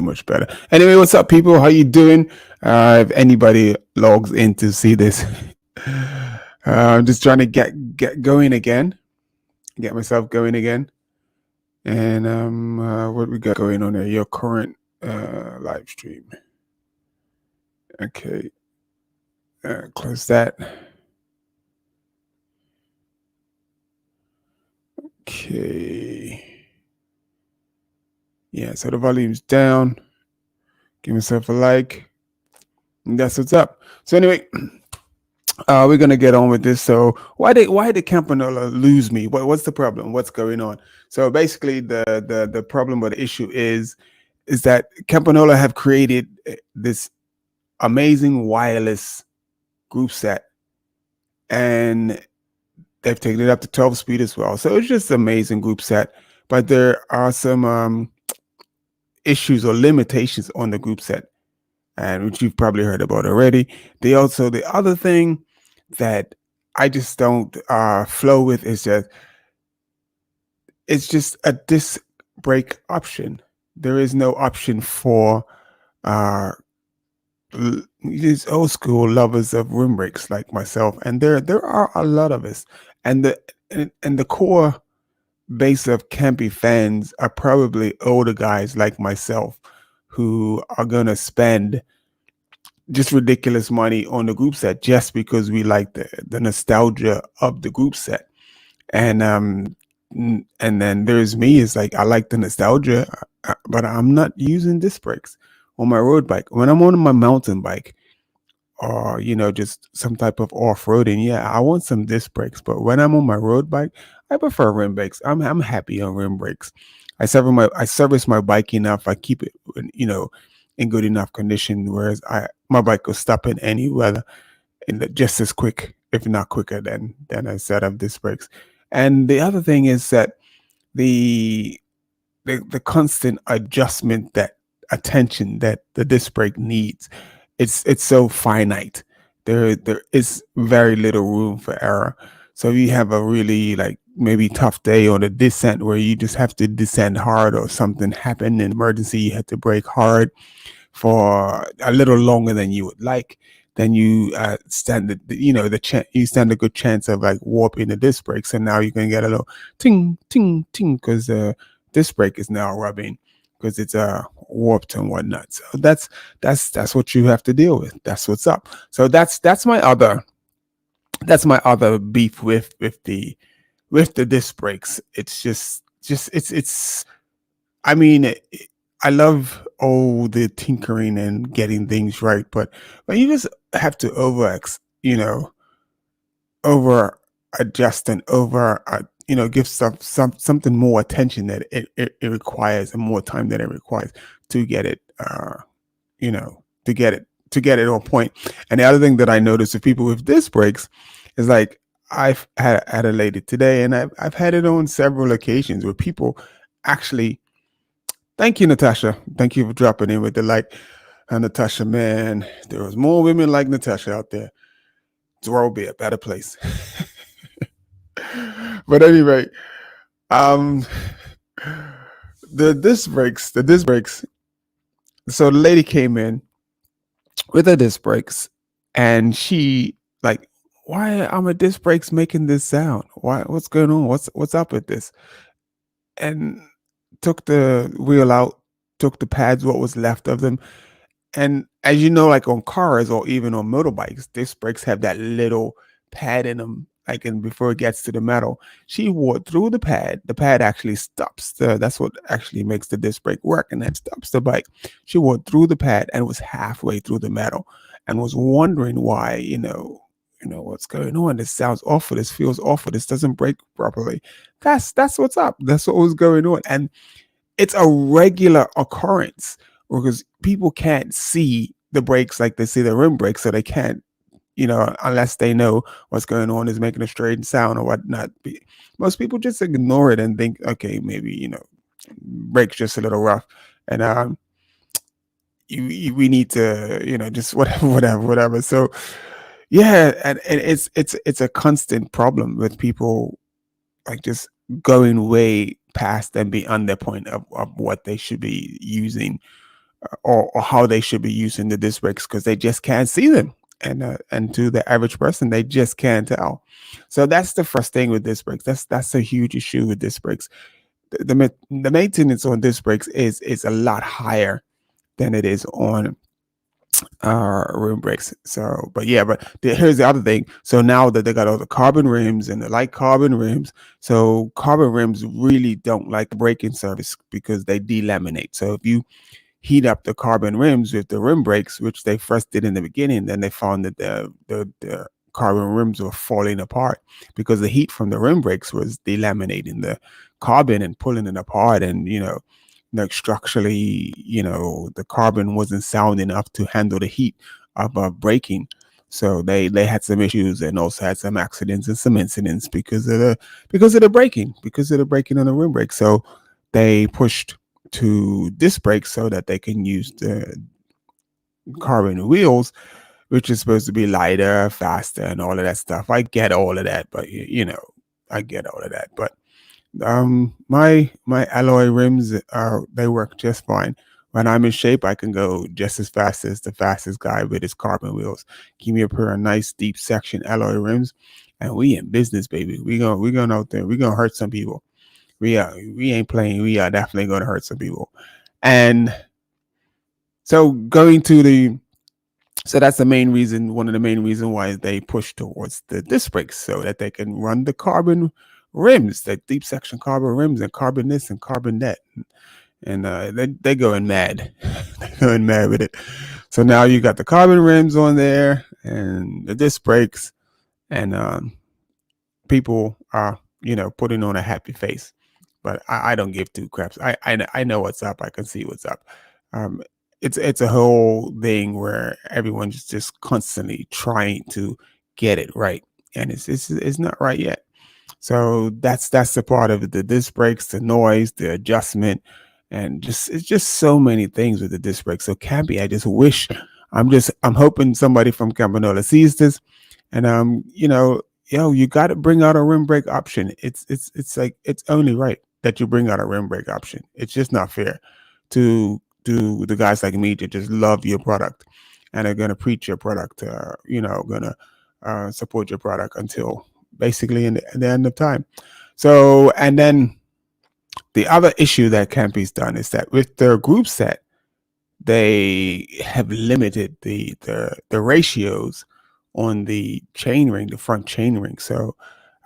much better. Anyway, what's up, people? How you doing? If anybody logs in to see this, I'm just trying to get going again, get myself going again. And what we got going on here? Your current live stream. Okay, close that. Okay. Yeah, so the volume's down. Give myself a like. And that's what's up. So anyway, we're gonna get on with this. So why did Campagnolo lose me? What's the problem? What's going on? So basically, the problem or the issue is that Campagnolo have created this amazing wireless group set, and they've taken it up to 12 speed as well. So it's just amazing group set, but there are some issues or limitations on the group set, and which you've probably heard about already. The other thing that I just don't flow with is just it's just a disc brake option. There is no option for uh these old school lovers of rim brakes like myself, and there are a lot of us, and the core base of campy fans are probably older guys like myself who are gonna spend just ridiculous money on the group set just because we like the nostalgia of the group set. And and then there's me. It's like I like the nostalgia, but I'm not using disc brakes on my road bike. When I'm on my mountain bike, or just some type of off-roading, yeah, I want some disc brakes. But when I'm on my road bike, I prefer rim brakes. I'm happy on rim brakes. I service my bike enough. I keep it in good enough condition. Whereas my bike will stop in any weather just as quick, if not quicker, than a set of disc brakes. And the other thing is that the the constant adjustment, that attention that the disc brake needs, it's so finite. There is very little room for error. So if you have a really like maybe tough day on a descent where you just have to descend hard, or something happened in emergency, you had to brake hard for a little longer than you would like, then you you stand a good chance of like warping the disc brake. So now you're gonna get a little ting ting ting because the disc brake is now rubbing because it's warped and whatnot. So that's what you have to deal with. That's what's up. So that's my other beef with the disc brakes. It's just it's I mean, I love all the tinkering and getting things right, but when you just have to over adjust and over, give something more attention that it requires, and more time that it requires to get it, to get it on point. And the other thing that I noticed with people with disc brakes is like I've had a lady today, and I've had it on several occasions where people actually. Thank you, Natasha. Thank you for dropping in with the like. Natasha, man, there was more women like Natasha out there. The world would be a better place. But anyway, um, the disc brakes. So the lady came in with her disc brakes, and she like, why are my disc brakes making this sound? Why? What's going on? What's up with this? And took the wheel out, took the pads, what was left of them. And as you know, like on cars or even on motorbikes, disc brakes have that little pad in them, like and before it gets to the metal. She wore through the pad. The pad actually stops that's what actually makes the disc brake work, and that stops the bike. She wore through the pad and was halfway through the metal and was wondering why, what's going on. This sounds awful. This feels awful. This doesn't brake properly. That's what's up. That's what was going on. And it's a regular occurrence because people can't see the brakes like they see the rim brakes, so they can't, unless they know what's going on is making a straight sound or whatnot. Most people just ignore it and think, okay, maybe brake's just a little rough, and we need to, just whatever, whatever. So yeah, and it's a constant problem with people like just going way past and beyond the point of what they should be using or how they should be using the disc brakes because they just can't see them. And to the average person, they just can't tell. So that's the first thing with disc brakes. That's a huge issue with disc brakes. The maintenance on disc brakes is a lot higher than it is on rim brakes. So, but yeah, but here's the other thing. So now that they got all the carbon rims and the light carbon rims, so carbon rims really don't like braking service because they delaminate. So if you heat up the carbon rims with the rim brakes, which they first did in the beginning, then they found that the carbon rims were falling apart because the heat from the rim brakes was delaminating the carbon and pulling it apart. And like structurally, the carbon wasn't sound enough to handle the heat of braking. So they had some issues and also had some accidents and some incidents because of the braking on the rim brake. So they pushed to disc brakes so that they can use the carbon wheels, which is supposed to be lighter, faster, and all of that stuff. I get all of that, but I get all of that. But my alloy rims they work just fine. When I'm in shape, I can go just as fast as the fastest guy with his carbon wheels. Give me a pair of nice deep section alloy rims, and we in business, baby. We going out there. We gonna hurt some people. We ain't playing. We are definitely gonna hurt some people. And so going to the so that's the main reason, one of the main reasons why they push towards the disc brakes so that they can run the carbon rims, the deep section carbon rims and carbon this and carbon that. And they going mad. They're going mad with it. So now you got the carbon rims on there and the disc brakes, and people are, putting on a happy face. But I don't give two craps. I know what's up. I can see what's up. Um, it's a whole thing where everyone's just constantly trying to get it right, and it's not right yet. So that's the part of it: the disc brakes, the noise, the adjustment, and it's just so many things with the disc brakes. So Campy, I just wish I'm hoping somebody from Campagnolo sees this, and you got to bring out a rim brake option. It's like it's only right that you bring out a rim brake option. It's just not fair to the guys like me to just love your product and are gonna preach your product, gonna support your product until basically in the end of time. So, and then the other issue that Campy's done is that with their group set, they have limited the ratios on the chainring, the front chainring. So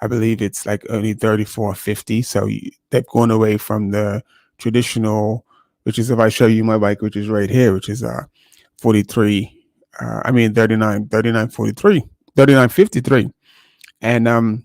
I believe it's like only 3450. So they've gone away from the traditional, which is, if I show you my bike, which is right here, which is 43, 3943, 3953. And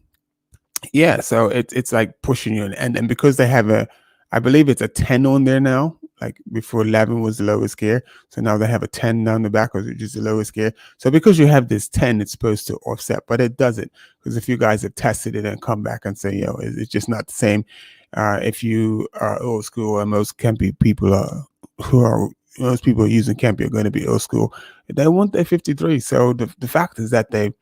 yeah, so it's like pushing you, and because they have I believe it's a 10 on there now. Like before, 11 was the lowest gear, so now they have a 10 down the back, which is the lowest gear. So because you have this 10, it's supposed to offset, but it doesn't. Because if you guys have tested it and come back and say, it's just not the same. If you are old school, and most Campy people most people using Campy are going to be old school, they want their 53. So the fact is that they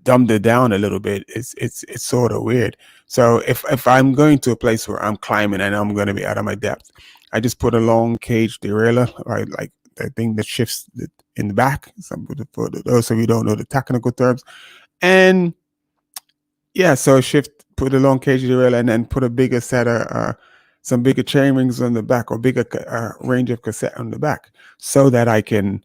dumbed it down a little bit. It's sort of weird. So if I'm going to a place where I'm climbing and I'm going to be out of my depth, I just put a long cage derailleur, right, like the thing that shifts in the back. For those of you who don't know the technical terms, and yeah, so put a long cage derailleur and then put a bigger set of some bigger chain rings on the back, or bigger range of cassette on the back, so that I can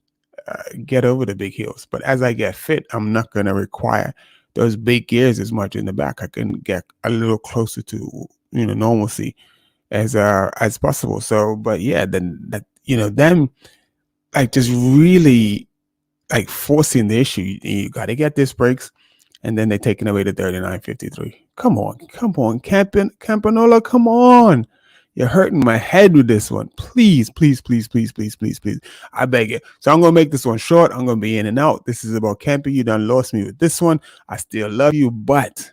get over the big hills. But as I get fit, I'm not going to require those big gears as much in the back. I can get a little closer to normalcy as possible. So, but yeah, then that them like just really like forcing the issue. You got to get disc brakes, and then they're taking away the 3953. Come on, Campagnolo, come on. You're hurting my head with this one. Please, please, please, please, please, please, please. I beg you. So I'm going to make this one short. I'm going to be in and out. This is about Campy. You done lost me with this one. I still love you, but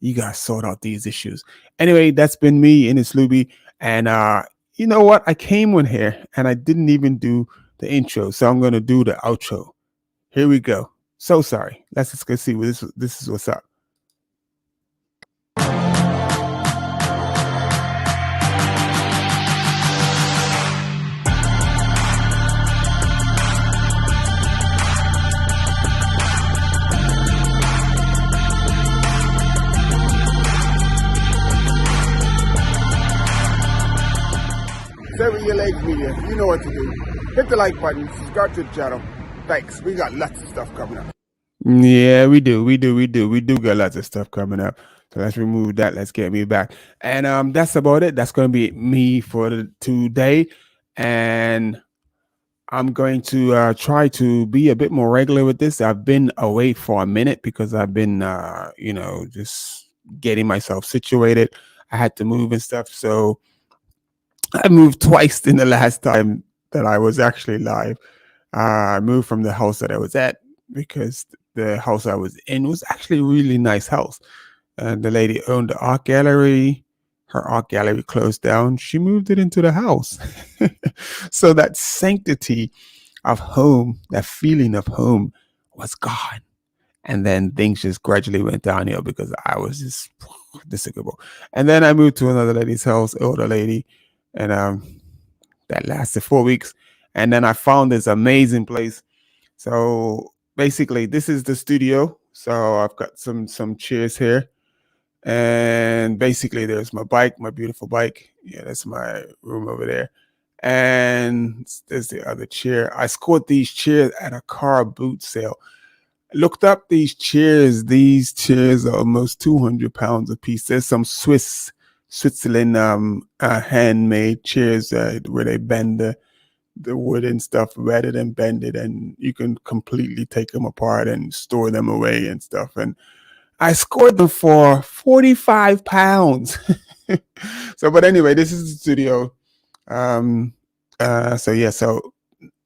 you got to sort out these issues. Anyway, that's been me in this Luby. And you know what? I came on here and I didn't even do the intro. So I'm going to do the outro. Here we go. So sorry. Let's just go see what this is what's up. Your Legs Media. You know what to do. Hit the like button, subscribe to the channel. Thanks. We got lots of stuff coming up. Yeah, we do. We do got lots of stuff coming up. So let's remove that. Let's get me back. And that's about it. That's gonna be me for today. And I'm going to try to be a bit more regular with this. I've been away for a minute because I've been just getting myself situated. I had to move and stuff. So I moved twice in the last time that I was actually live. I moved from the house that I was at because the house I was in was actually a really nice house. And the lady owned the art gallery. Her art gallery closed down. She moved it into the house. So that sanctity of home, that feeling of home was gone. And then things just gradually went downhill because I was just despicable. And then I moved to another lady's house, older lady, and that lasted 4 weeks. And then I found this amazing place. So basically, this is the studio. So I've got some chairs here, and basically there's my bike, my beautiful bike. Yeah, that's my room over there. And there's the other chair. I scored these chairs at a car boot sale. Looked up these chairs. These chairs are almost 200 pounds a piece. There's some Switzerland handmade chairs where they bend the wood and stuff rather than bend it, and you can completely take them apart and store them away and stuff. And I scored them for 45 pounds. So, but anyway, this is the studio. So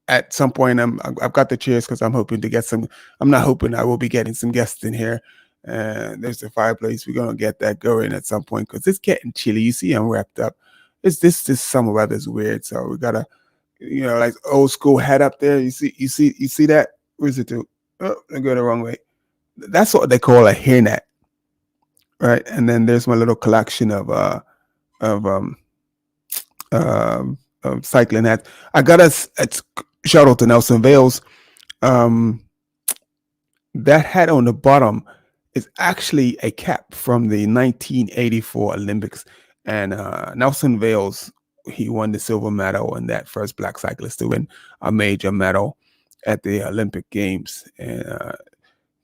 at some point I've got the chairs because I'm hoping to get some. I'm not hoping, I will be getting some guests in here. There's the fireplace. We're gonna get that going at some point because it's getting chilly. You see, I'm wrapped up. It's this summer weather's weird, so we gotta, like old school hat up there. You see that? Where's it to? Oh, I go the wrong way. That's what they call a hairnet, right? And then there's my little collection of cycling hats. I got a shout out to Nelson Vales. That hat on the bottom is actually a cap from the 1984 Olympics, and Nelson Vales, he won the silver medal and that first black cyclist to win a major medal at the Olympic Games. And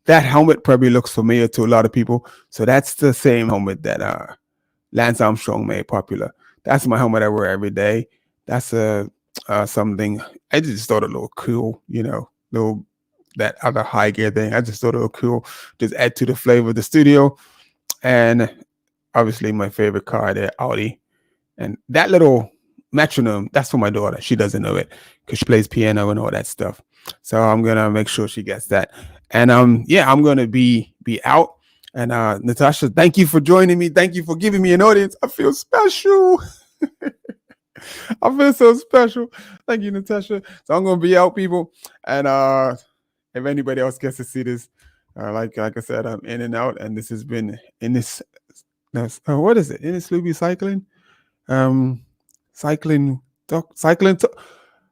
that helmet probably looks familiar to a lot of people. So that's the same helmet that Lance Armstrong made popular. That's my helmet I wear every day. That's something I just thought a little cool, little that other high gear thing. I just thought it was cool. Just add to the flavor of the studio. And obviously my favorite car there, Audi. And that little metronome, that's for my daughter. She doesn't know it because she plays piano and all that stuff. So I'm gonna make sure she gets that. And I'm gonna be out. And Natasha, thank you for joining me. Thank you for giving me an audience. I feel special. I feel so special. Thank you, Natasha. So I'm gonna be out, people. And if anybody else gets to see this, like I said, I'm in and out. And this has been what is it? Ennis Luby Cycling. Cycling talk.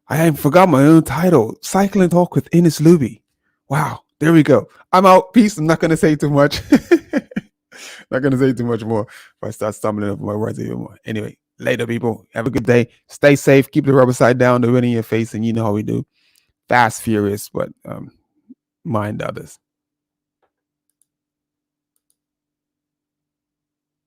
I haven't forgot my own title. Cycling Talk with Ennis Luby. Wow, there we go. I'm out. Peace. I'm not gonna say too much. Not gonna say too much more if I start stumbling over my words even more. Anyway, later, people. Have a good day. Stay safe. Keep the rubber side down. The wind in your face, and you know how we do. Fast, furious, but mind others.